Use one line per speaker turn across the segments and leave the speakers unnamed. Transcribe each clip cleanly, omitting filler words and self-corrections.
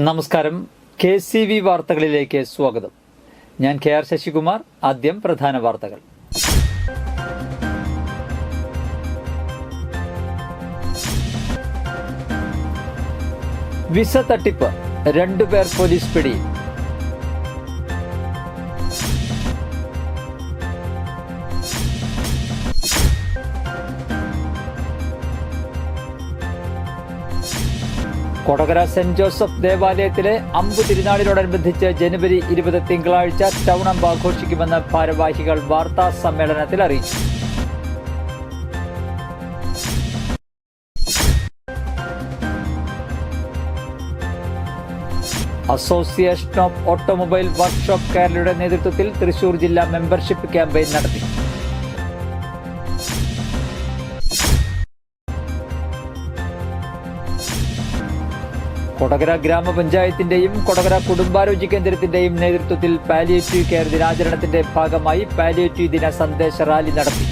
നമസ്കാരം. KCV വാർത്തകളിലേക്ക് സ്വാഗതം. ഞാൻ KR ശശികുമാർ. ആദ്യം പ്രധാന വാർത്തകൾ. വിസ തട്ടിപ്പ്, 2 പേർ പോലീസ് പിടിയിൽ. കൊടകര സെന്റ് ജോസഫ് ദേവാലയത്തിലെ അമ്പു തിരുനാളിനോടനുബന്ധിച്ച് ജനുവരി 20 തിങ്കളാഴ്ച ടൗൺ അമ്പ് ആഘോഷിക്കുമെന്ന് ഭാരവാഹികൾ വാർത്താ സമ്മേളനത്തിൽ അറിയിച്ചു. അസോസിയേഷൻ ഓഫ് ഓട്ടോമൊബൈൽ വർക്ക്ഷോപ്പ് കേരളയുടെ നേതൃത്വത്തിൽ തൃശൂർ ജില്ലാ മെമ്പർഷിപ്പ് ക്യാമ്പയിൻ നടത്തി. കൊടകര ഗ്രാമപഞ്ചായത്തിന്റെയും കൊടകര കുടുംബാരോഗ്യ കേന്ദ്രത്തിന്റെയും നേതൃത്വത്തിൽ പാലിയേറ്റീവ് കെയർ ദിനാചരണത്തിന്റെ ഭാഗമായി പാലിയേറ്റീവ് ദിന സന്ദേശ റാലി നടത്തി.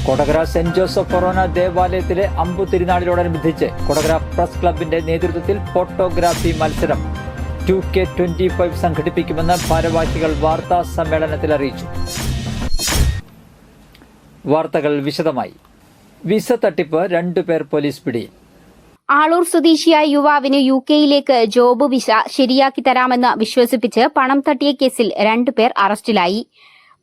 കൊടകര സെന്റ് ജോസഫ് ഫൊറോന ദേവാലയത്തിലെ അമ്പു തിരുനാളിനോടനുബന്ധിച്ച് കൊടകര പ്രസ് ക്ലബിന്റെ നേതൃത്വത്തിൽ ഫോട്ടോഗ്രാഫി മത്സരം 2K25 സംഘടിപ്പിക്കുമെന്ന് ഭാരവാഹികൾ വാർത്താ സമ്മേളനത്തിൽ അറിയിച്ചു. വാർത്തകൾ വിശദമായി. വിസ തട്ടിപ്പ്, 2 പേർ പോലീസ് പിടിയിൽ.
ആളൂർ സ്വദേശിയായ യുവാവിന് UK-യിലേക്ക് ജോബ് വിസ ശരിയാക്കി തരാമെന്ന് വിശ്വസിപ്പിച്ച് പണം തട്ടിയ കേസിൽ 2 പേർ അറസ്റ്റിലായി.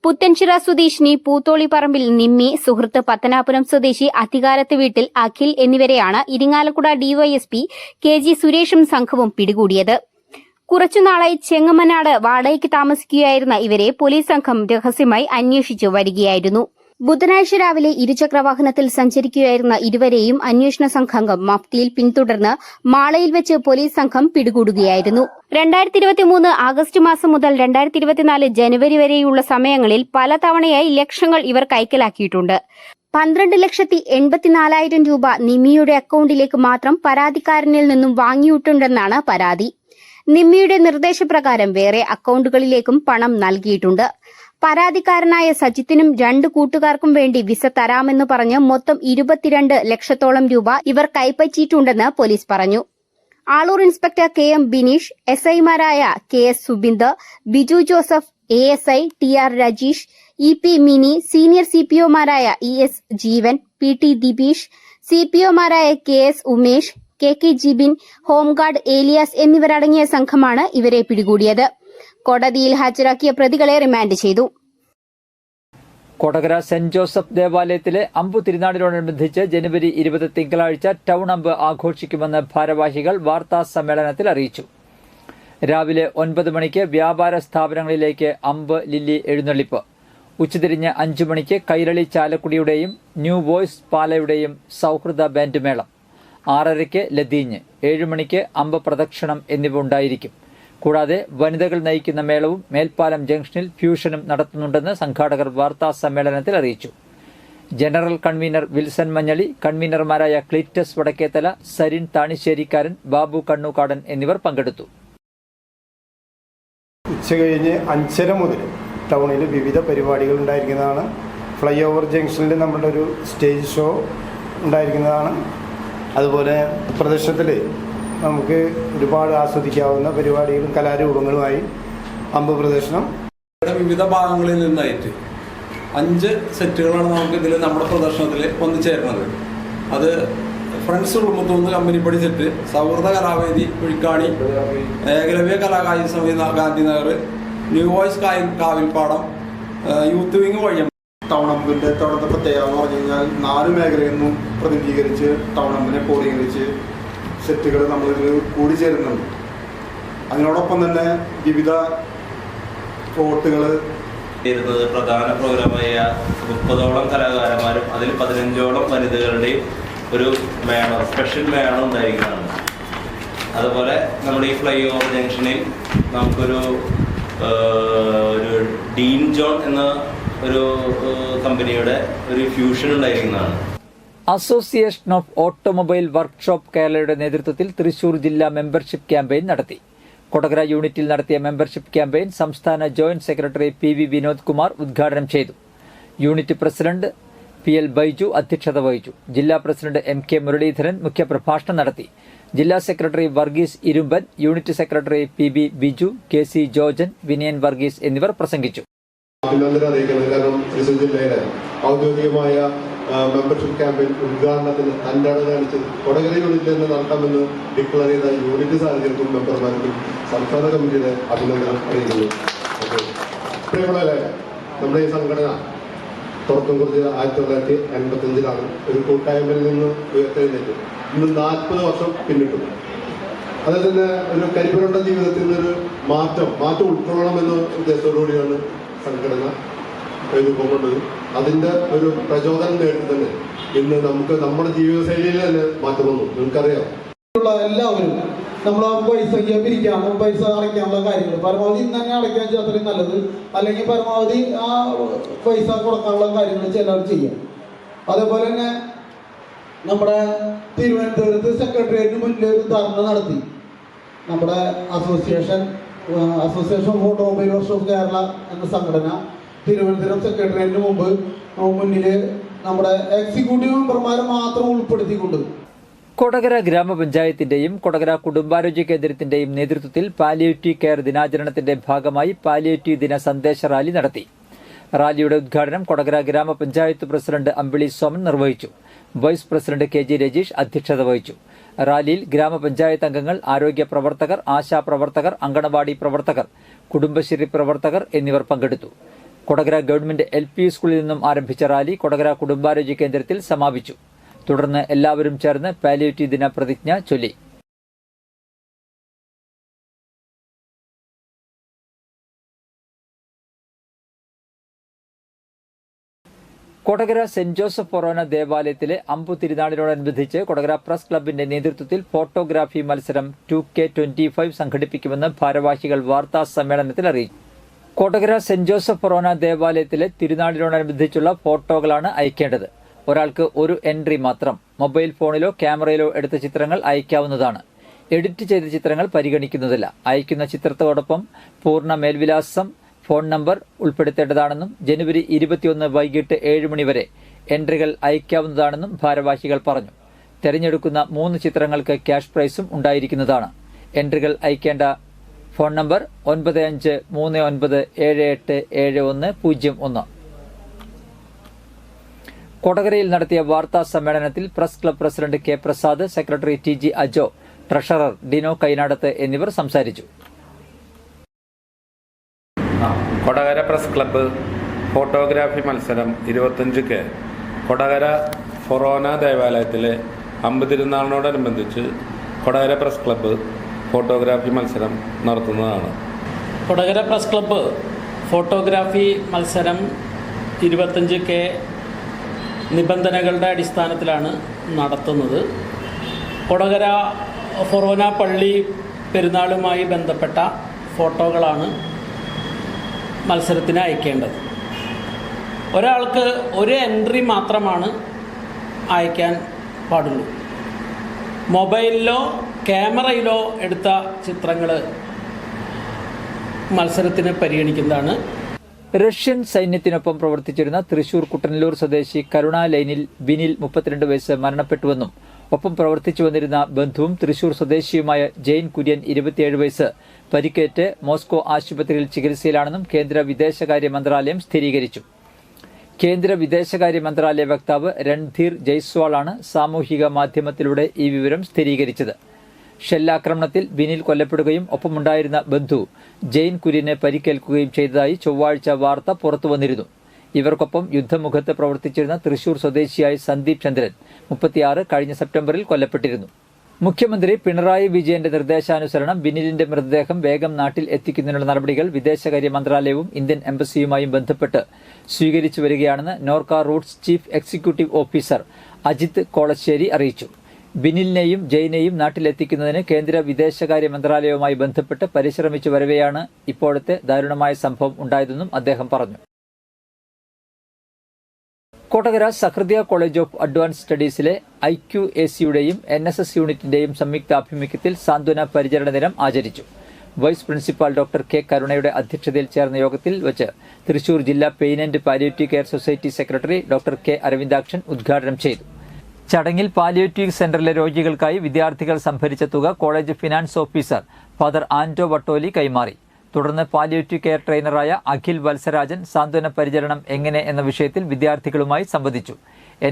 പുത്തൻചിറ സ്വദേശിനി പൂത്തോളിപ്പറമ്പിൽ നിമ്മി, സുഹൃത്ത് പത്തനാപുരം സ്വദേശി അധികാരത്ത് വീട്ടിൽ അഖിൽ എന്നിവരെയാണ് ഇരിങ്ങാലക്കുട DYSP KG സുരേഷും സംഘവും പിടികൂടിയത്. കുറച്ചുനാളായി ചെങ്ങമനാട് വാടകയ്ക്ക് താമസിക്കുകയായിരുന്ന ഇവരെ പോലീസ് സംഘം രഹസ്യമായി അന്വേഷിച്ചു വരികയായിരുന്നു. ബുധനാഴ്ച രാവിലെ ഇരുചക്രവാഹനത്തിൽ സഞ്ചരിക്കുകയായിരുന്ന ഇരുവരെയും അന്വേഷണ സംഘം മഫ്തിയിൽ പിന്തുടർന്ന് മാളയിൽ വെച്ച് പോലീസ് സംഘം പിടികൂടുകയായിരുന്നു. 2023 ആഗസ്റ്റ് മാസം മുതൽ 2024 ജനുവരി വരെയുള്ള സമയങ്ങളിൽ പലതവണയായി ലക്ഷങ്ങൾ ഇവർ കൈക്കലാക്കിയിട്ടുണ്ട്. 12,84,000 രൂപ നിമ്മിയുടെ അക്കൌണ്ടിലേക്ക് മാത്രം പരാതിക്കാരനിൽ നിന്നും വാങ്ങിയിട്ടുണ്ടെന്നാണ് പരാതി. നിമ്മിയുടെ നിർദ്ദേശപ്രകാരം വേറെ അക്കൌണ്ടുകളിലേക്കും പണം നൽകിയിട്ടുണ്ട്. പരാതിക്കാരനായ സജിത്തിനും 2 കൂട്ടുകാർക്കും വേണ്ടി വിസ തരാമെന്ന് പറഞ്ഞ് മൊത്തം 22 ലക്ഷത്തോളം രൂപ ഇവർ കൈപ്പറ്റിയിട്ടുണ്ടെന്ന് പോലീസ് പറഞ്ഞു. Aloor inspector KM Bineesh, SI മാരായ KS Subind, Biju Joseph, ASI TR Rajeesh, EP Mini, senior CPO-മാരായ ES ജീവൻ, PT ദിബീഷ്, CPO-മാരായ KS Umesh, KK Jibin, home guard Elias എന്നിവരടങ്ങിയ സംഘമാണ് ഇവരെ പിടികൂടിയത്. കോടതിയിൽ ഹാജരാക്കിയ പ്രതികളെ റിമാൻഡ് ചെയ്തു.
കൊടകര സെന്റ് ജോസഫ് ദേവാലയത്തിലെ അമ്പു തിരുനാളിനോടനുബന്ധിച്ച് ജനുവരി 20 തിങ്കളാഴ്ച ടൗൺ അമ്പ് ആഘോഷിക്കുമെന്ന് ഭാരവാഹികൾ വാർത്താ സമ്മേളനത്തിൽ അറിയിച്ചു. രാവിലെ 9 മണിക്ക് വ്യാപാര സ്ഥാപനങ്ങളിലേക്ക് അമ്പ് ലില്ലി എഴുന്നള്ളിപ്പ്, ഉച്ചതിരിഞ്ഞ് 5 മണിക്ക് കൈരളി ചാലക്കുടിയുടെയും ന്യൂ വോയ്സ് പാലയുടെയും സൗഹൃദ ബാൻഡ് മേളം, 6:30 ലതീഞ്ഞ്, 7 മണിക്ക് അമ്പ് പ്രദക്ഷിണം എന്നിവ ഉണ്ടായിരിക്കും. കൂടാതെ വനിതകൾ നയിക്കുന്ന മേളവും മേൽപ്പാലം ജംഗ്ഷനിൽ ഫ്യൂഷനും നടത്തുന്നുണ്ടെന്ന് സംഘാടകർ വാർത്താ സമ്മേളനത്തിൽ അറിയിച്ചു. ജനറൽ കൺവീനർ വിൽസൺ മഞ്ഞളി, കൺവീനർമാരായ ക്ലിറ്റസ് വടക്കേത്തല, സരിൻ താണിശ്ശേരിക്കാരൻ, ബാബു കണ്ണൂക്കാടൻ എന്നിവർ പങ്കെടുത്തു.
ഉച്ചകഴിഞ്ഞ് 5:30 മുതൽ ടൗണിൽ വിവിധ പരിപാടികൾ ഉണ്ടായിരിക്കുന്നതാണ്. ഫ്ലൈ ഓവർ ജംഗ്ഷനിൽ നമ്മുടെ ഒരു സ്റ്റേജ് ഷോ ഉണ്ടായിരിക്കുന്നതാണ്. അതുപോലെ പ്രദർശനത്തിൽ നമുക്ക് ഒരുപാട് ആസ്വദിക്കാവുന്ന പരിപാടികളും കലാരൂപങ്ങളുമായി അമ്പ് പ്രദർശനം
വിവിധ ഭാഗങ്ങളിൽ നിന്നായിട്ട് 5 സെറ്റുകളാണ് നമുക്ക് ഇതിൽ നമ്മുടെ പ്രദർശനത്തിൽ വന്നുചേരുന്നത്. അത് ഫ്രണ്ട്സ് കുടുംബത്തുനിന്ന് കമ്പനിപ്പടി സെറ്റ്, സൗഹൃദ കലാവേദി കുഴിക്കാണി, ഏകലവ്യ കലാകായിക സമിതി Gandhinagar, new voice Kavilppadam, youth wing Vazhiyam.
Town അമ്പിൻ്റെ തവണത്തെ പ്രത്യേകത എന്ന് പറഞ്ഞു കഴിഞ്ഞാൽ 4 മേഖലയിൽ നിന്നും പ്രതിനിധീകരിച്ച് ടൗൺ അമ്പിനെ കോർഡിനേറ്റ് സെറ്റുകൾ നമ്മളിതിൽ കൂടിച്ചേരുന്നുണ്ട്. അതിനോടൊപ്പം തന്നെ വിവിധ ഫ്ലോട്ടുകൾ
ഇരുന്നത് പ്രധാന പ്രോഗ്രാമായ 30ഓളം കലാകാരന്മാരും അതിൽ 15ഓളം വനിതകളുടെയും ഒരു മേളം, സ്പെഷ്യൽ മേളം ഉണ്ടായിരിക്കുന്നതാണ്. അതുപോലെ നമ്മുടെ ഈ ഫ്ലൈ ഓവർ ജംഗ്ഷനിൽ നമുക്കൊരു ഡീൻ ജോൺ എന്ന ഒരു കമ്പനിയുടെ ഒരു ഫ്യൂഷൻ ഉണ്ടായിരിക്കുന്നതാണ്.
അസോസിയേഷൻ ഓഫ് ഓട്ടോമൊബൈൽ വർക്ക്ഷോപ്പ് കേരളയുടെ നേതൃത്വത്തിൽ തൃശൂർ ജില്ലാ മെമ്പർഷിപ്പ് ക്യാമ്പയിൻ നടത്തി. കൊടകര യൂണിറ്റിൽ നടത്തിയ മെമ്പർഷിപ്പ് ക്യാമ്പയിൻ സംസ്ഥാന joint secretary PV Vinod Kumar ഉദ്ഘാടനം ചെയ്തു. യൂണിറ്റ് പ്രസിഡന്റ് PL ബൈജു അധ്യക്ഷത വഹിച്ചു. ജില്ലാ പ്രസിഡന്റ് MK മുരളീധരൻ മുഖ്യപ്രഭാഷണം നടത്തി. ജില്ലാ secretary Varghese Irumban, unit secretary PB Biju, KC Jorjan, Vinayan Varghese എന്നിവർ പ്രസംഗിച്ചു.
അഭിനന്ദനം അറിയിക്കുന്നത്. കാരണം തൃശ്ശൂർ ജില്ലയിലെ ഔദ്യോഗികമായ മെമ്പർഷിപ്പ് ക്യാമ്പയിൻ ഉദ്ഘാടനത്തിന് തന്റെ അടവ് കാണിച്ചത് കൊടകര യൂണിറ്റിൽ നിന്ന് നടത്താമെന്ന് ഡിക്ലർ ചെയ്ത യൂണിറ്റ് സാരഥികൾക്കും മെമ്പർമാർക്കും സംസ്ഥാന കമ്മിറ്റിയുടെ അഭിനന്ദനം അറിയിക്കുന്നു. പ്രിയമുള്ളവരെ, നമ്മുടെ ഈ സംഘടന തുടക്കം കുറിച്ച് 1985 ഒരു കൂട്ടായ്മയിൽ നിന്ന് ഉയർത്തെഴുന്നേറ്റ് ഇന്ന് 40 വർഷം പിന്നിട്ടു. അതിൽ തന്നെ ഒരു കരിപ്പുരണ്ട ജീവിതത്തിൽ നിന്നൊരു മാറ്റം ഉൾക്കൊള്ളണമെന്ന ഉദ്ദേശത്തോടുകൂടിയാണ് സംഘടന രൂപം കൊണ്ടത്. അതിന്റെ ഒരു പ്രചോദനം നേടി തന്നെ ഇന്ന് നമുക്ക് നമ്മുടെ ജീവിതശൈലിയിൽ തന്നെ മാറ്റം വന്നു. നിങ്ങൾക്കറിയാം,
എല്ലാവരും നമ്മൾ പൈസയ്ക്ക് പിരിക്കാനും പൈസ അടയ്ക്കാനുള്ള കാര്യങ്ങൾ പരമാവധി ഇന്ന് തന്നെ അടയ്ക്കാൻ വെച്ചാൽ അത്രയും നല്ലത്. അല്ലെങ്കിൽ പരമാവധി ആ പൈസ കൊടുക്കാനുള്ള കാര്യങ്ങൾ ചിലർ ചെയ്യാം. അതേപോലെ തന്നെ നമ്മുടെ തിരുവനന്തപുരത്ത് സെക്രട്ടേറിയറ്റിന് മുന്നിൽ ഒരു ധർണ നടത്തി. നമ്മുടെ association automobile workshop of Kerala എന്ന സംഘടന തിരുവനന്തപുരം സെക്രട്ടേറിയറ്റിന് മുന്നിൽ നമ്മുടെ എക്സിക്യൂട്ടീവ് മെമ്പർമാരെ മാത്രം ഉൾപ്പെടുത്തിക്കൊണ്ട്
കൊടകര ഗ്രാമപഞ്ചായത്തിന്റെയും കൊടകര കുടുംബാരോഗ്യ കേന്ദ്രത്തിന്റെയും നേതൃത്വത്തിൽ പാലിയേറ്റീവ് കെയർ ദിനാചരണത്തിന്റെ ഭാഗമായി പാലിയേറ്റീവ് ദിന സന്ദേശ റാലി നടത്തി. റാലിയുടെ ഉദ്ഘാടനം കൊടകര ഗ്രാമപഞ്ചായത്ത് പ്രസിഡന്റ് അമ്പിളി സോമൻ നിർവഹിച്ചു. വൈസ് പ്രസിഡന്റ് KG രജീഷ് അധ്യക്ഷത വഹിച്ചു. റാലിയിൽ ഗ്രാമപഞ്ചായത്ത് അംഗങ്ങൾ, ആരോഗ്യ പ്രവർത്തകർ, ആശാപ്രവർത്തകർ, അങ്കണവാടി പ്രവർത്തകർ, കുടുംബശ്രീ പ്രവർത്തകർ എന്നിവർ പങ്കെടുത്തു. കൊടകര ഗവൺമെന്റ് LP സ്കൂളിൽ നിന്നും ആരംഭിച്ച റാലി കൊടകര കുടുംബാരോഗ്യ കേന്ദ്രത്തിൽ സമാപിച്ചു. തുടർന്ന് എല്ലാവരും ചേർന്ന് പാലിയേറ്റീവ് ദിന പ്രതിജ്ഞ ചൊല്ലി. കൊടകര സെന്റ് ജോസഫ് ഫൊറോന ദേവാലയത്തിലെ അമ്പു തിരുനാളിനോടനുബന്ധിച്ച് കൊടകര പ്രസ് ക്ലബിന്റെ നേതൃത്വത്തിൽ ഫോട്ടോഗ്രാഫി മത്സരം 2K25 സംഘടിപ്പിക്കുമെന്ന് ഭാരവാഹികൾ വാർത്താ സമ്മേളനത്തിൽ അറിയിച്ചു. കൊടകര സെന്റ് ജോസഫ് ഫൊറോന ദേവാലയത്തിലെ തിരുനാളിനോടനുബന്ധിച്ചുള്ള ഫോട്ടോകളാണ് അയക്കേണ്ടത്. ഒരാൾക്ക് ഒരു എൻട്രി മാത്രം. മൊബൈൽ ഫോണിലോ ക്യാമറയിലോ എടുത്ത ചിത്രങ്ങൾ അയക്കാവുന്നതാണ്. എഡിറ്റ് ചെയ്ത ചിത്രങ്ങൾ പരിഗണിക്കുന്നതില്ല. അയക്കുന്ന ചിത്രത്തോടൊപ്പം പൂർണ്ണ മേൽവിലാസം, ഫോൺ നമ്പർ ഉൾപ്പെടുത്തേണ്ടതാണെന്നും ജനുവരി 21 വൈകിട്ട് 7 മണി വരെ എൻട്രികൾ അയക്കാവുന്നതാണെന്നും ഭാരവാഹികൾ പറഞ്ഞു. തെരഞ്ഞെടുക്കുന്ന 3 ചിത്രങ്ങൾക്ക് ക്യാഷ് പ്രൈസും ഉണ്ടായിരിക്കുന്നതാണ്. എൻട്രികൾ അയക്കേണ്ട ഫോൺ നമ്പർ 9539787101. കൊടകരയിൽ നടത്തിയ വാർത്താ സമ്മേളനത്തിൽ press club president K Prasad, secretary TG Ajo, treasurer Dino Kainadath എന്നിവർ സംസാരിച്ചു.
കൊടകര പ്രസ് ക്ലബ്ബ് ഫോട്ടോഗ്രാഫി മത്സരം 25K കൊടകര ഫൊറോന ദേവാലയത്തിലെ അമ്പു തിരുനാളിനോടനുബന്ധിച്ച് കൊടകര പ്രസ് ക്ലബ്ബ് ഫോട്ടോഗ്രാഫി മത്സരം നടത്തുന്നതാണ്.
കൊടകര പ്രസ് ക്ലബ്ബ് ഫോട്ടോഗ്രാഫി മത്സരം 25K നിബന്ധനകളുടെ അടിസ്ഥാനത്തിലാണ് നടത്തുന്നത്. കൊടകര ഫൊറോന പള്ളി പെരുന്നാളുമായി ബന്ധപ്പെട്ട ഫോട്ടോകളാണ് മത്സരത്തിന് അയക്കേണ്ടത്. ഒരാൾക്ക് ഒരു എൻട്രി മാത്രമാണ് അയക്കാൻ പാടുള്ളൂ. മൊബൈലിലോ ക്യാമറയിലോ എടുത്ത ചിത്രങ്ങൾ മത്സരത്തിന് പരിഗണിക്കുന്നതാണ്.
റഷ്യൻ സൈന്യത്തിനൊപ്പം പ്രവർത്തിച്ചിരുന്ന തൃശൂർ കുട്ടനല്ലൂർ സ്വദേശി കരുണ ലൈനിൽ ബിനിൽ 32 വയസ്സ് മരണപ്പെട്ടുവെന്നും ഒപ്പം പ്രവർത്തിച്ചു വന്നിരുന്ന ബന്ധുവും തൃശൂർ സ്വദേശിയുമായ ജെയിൻ കുര്യൻ 27 വയസ്സ് പരിക്കേറ്റ് മോസ്കോ ആശുപത്രിയിൽ ചികിത്സയിലാണെന്നും കേന്ദ്ര വിദേശകാര്യ മന്ത്രാലയം സ്ഥിരീകരിച്ചു. കേന്ദ്ര വിദേശകാര്യ മന്ത്രാലയ വക്താവ് രൺധീർ ജയ്സ്വാളാണ് സാമൂഹിക മാധ്യമത്തിലൂടെ ഈ വിവരം സ്ഥിരീകരിച്ചത്. ഷെല്ലാക്രമണത്തിൽ ബിനിൽ കൊല്ലപ്പെടുകയും ഒപ്പമുണ്ടായിരുന്ന ബന്ധു ജെയിൻ കുര്യന് പരിക്കേൽക്കുകയും ചെയ്തതായി ചൊവ്വാഴ്ച വാർത്ത പുറത്തുവന്നിരുന്നു. ഇവർക്കൊപ്പം യുദ്ധമുഖത്ത് പ്രവർത്തിച്ചിരുന്ന തൃശൂർ സ്വദേശിയായ സന്ദീപ് ചന്ദ്രൻ 36 കഴിഞ്ഞ സെപ്റ്റംബറിൽ കൊല്ലപ്പെട്ടിരുന്നു. മുഖ്യമന്ത്രി പിണറായി വിജയന്റെ നിർദ്ദേശാനുസരണം ബിനിലിന്റെ മൃതദേഹം വേഗം നാട്ടിൽ എത്തിക്കുന്നതിനുള്ള നടപടികൾ വിദേശകാര്യ മന്ത്രാലയവും ഇന്ത്യൻ എംബസിയുമായും ബന്ധപ്പെട്ട് സ്വീകരിച്ചു വരികയാണെന്ന് Norka Roots chief executive officer Ajith Kolassery അറിയിച്ചു. ബിനിലിനെയും ജെയിനെയും നാട്ടിലെത്തിക്കുന്നതിന് കേന്ദ്ര വിദേശകാര്യ മന്ത്രാലയവുമായി ബന്ധപ്പെട്ട് പരിശ്രമിച്ചു വരവെയാണ് ഇപ്പോഴത്തെ ദാരുണമായ സംഭവം ഉണ്ടായതെന്നും അദ്ദേഹം പറഞ്ഞു. കൊടകര സഹൃദയ കോളേജ് ഓഫ് അഡ്വാൻസ് സ്റ്റഡീസിലെ IQACയുടെയും NSS യൂണിറ്റിന്റെയും സംയുക്താഭിമുഖ്യത്തിൽ സാന്ത്വന പരിചരണ ദിനം ആചരിച്ചു. വൈസ് പ്രിൻസിപ്പാൾ ഡോക്ടർ കെ കരുണയുടെ അധ്യക്ഷതയിൽ ചേർന്ന യോഗത്തിൽ വെച്ച് തൃശൂർ ജില്ലാ pain and palliative care society secretary doctor K Aravindakshan ഉദ്ഘാടനം ചെയ്തു. ചടങ്ങിൽ പാലിയേറ്റീവ് സെന്ററിലെ രോഗികൾക്കായി വിദ്യാർത്ഥികൾ സംഭരിച്ച തുക college finance officer father Anto Vattoli കൈമാറി. തുടർന്ന് പാലിയേറ്റീവ് കെയർ ട്രെയിനറായ അഖിൽ വത്സരാജൻ സാന്ത്വന പരിചരണം എങ്ങനെ എന്ന വിഷയത്തിൽ വിദ്യാർത്ഥികളുമായി സംവദിച്ചു.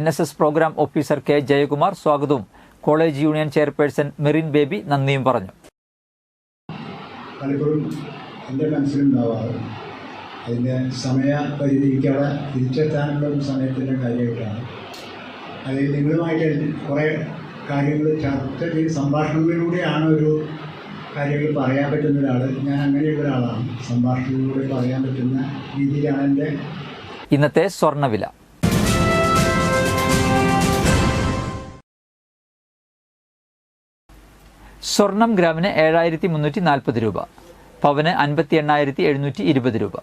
NSS programme officer K Jayakumar സ്വാഗതവും college union chairperson Merin Baby നന്ദിയും പറഞ്ഞു.
പലപ്പോഴും എൻ്റെ മനസ്സിലുണ്ടാവാറ് അതിൻ്റെ സമയപരിധി എനിക്കവിടെ തിരിച്ചെത്താനുള്ള ഒരു സമയത്തിൻ്റെ കാര്യമായിട്ടാണ്. അതിൽ നിങ്ങളുമായിട്ട് കുറേ കാര്യങ്ങൾ ചർച്ച ചെയ്ത് സംഭാഷണങ്ങളിലൂടെയാണ് ഒരു കാര്യങ്ങൾ പറയാൻ പറ്റുന്ന ഒരാൾ. ഞാൻ അങ്ങനെയുള്ള ഒരാളാണ്. സംഭാഷണങ്ങളിലൂടെ പറയാൻ പറ്റുന്ന രീതിയിലാണ് എൻ്റെ
ഇന്നത്തെ സ്വർണ്ണവില. സ്വർണം ഗ്രാമിന് 7340 രൂപ, പവന് 58,720 രൂപ.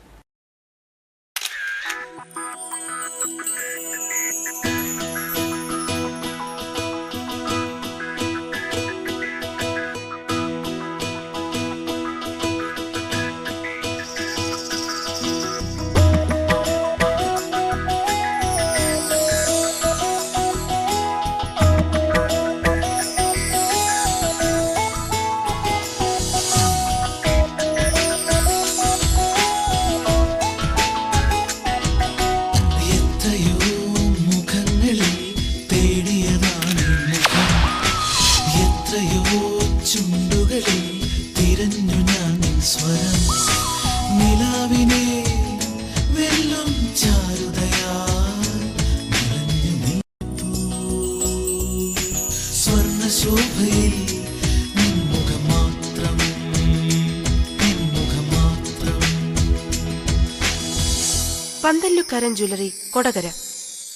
പന്തല്ലുക്കാരൻ ജ്വല്ലറി കൊടകര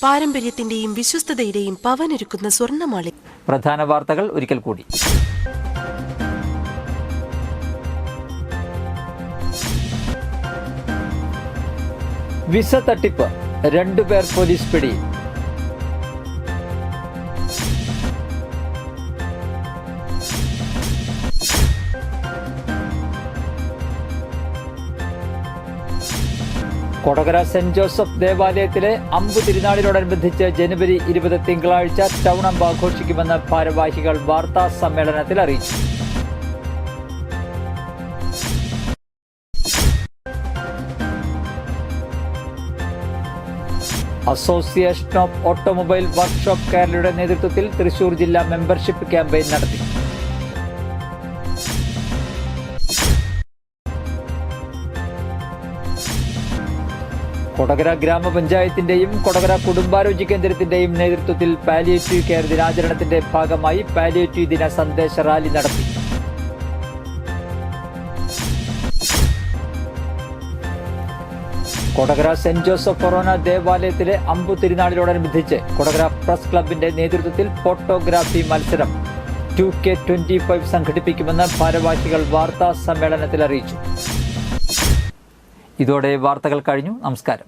പാരമ്പര്യത്തിന്റെയും വിശ്വസ്തതയുടെയും പവനൊരുക്കുന്ന സ്വർണ്ണമാളി.
പ്രധാന വാർത്തകൾ ഒരിക്കൽ കൂടി. വിസ തട്ടിപ്പ്, 2 പേർ പോലീസ് പിടിയിൽ. കൊടകര സെന്റ് ജോസഫ് ദേവാലയത്തിലെ അമ്പ് തിരുനാളിനോടനുബന്ധിച്ച് ജനുവരി 20 തിങ്കളാഴ്ച ടൗൺ അമ്പ് ആഘോഷിക്കുമെന്ന് ഭാരവാഹികൾ വാർത്താ സമ്മേളനത്തിൽ അറിയിച്ചു. അസോസിയേഷൻ ഓഫ് ഓട്ടോമൊബൈൽ വർക്ക്ഷോപ്പ് കേരളയുടെ നേതൃത്വത്തിൽ തൃശൂർ ജില്ലാ മെമ്പർഷിപ്പ് ക്യാമ്പയിൻ നടത്തി. കൊടകര ഗ്രാമപഞ്ചായത്തിന്റെയും കൊടകര കുടുംബാരോഗ്യ കേന്ദ്രത്തിന്റെയും നേതൃത്വത്തിൽ പാലിയേറ്റീവ് കെയർ ദിനാചരണത്തിന്റെ ഭാഗമായി പാലിയേറ്റീവ് ദിന സന്ദേശ റാലി നടത്തി. കൊടകര സെന്റ് ജോസഫ് ഫൊറോന ദേവാലയത്തിലെ അമ്പു തിരുനാളിനോടനുബന്ധിച്ച് കൊടകര പ്രസ് ക്ലബിന്റെ നേതൃത്വത്തിൽ ഫോട്ടോഗ്രാഫി മത്സരം 2K25 സംഘടിപ്പിക്കുമെന്ന് ഭാരവാഹികൾ വാർത്താ സമ്മേളനത്തിൽ അറിയിച്ചു. ഇതോടെ വാർത്തകൾ കഴിഞ്ഞു. നമസ്കാരം.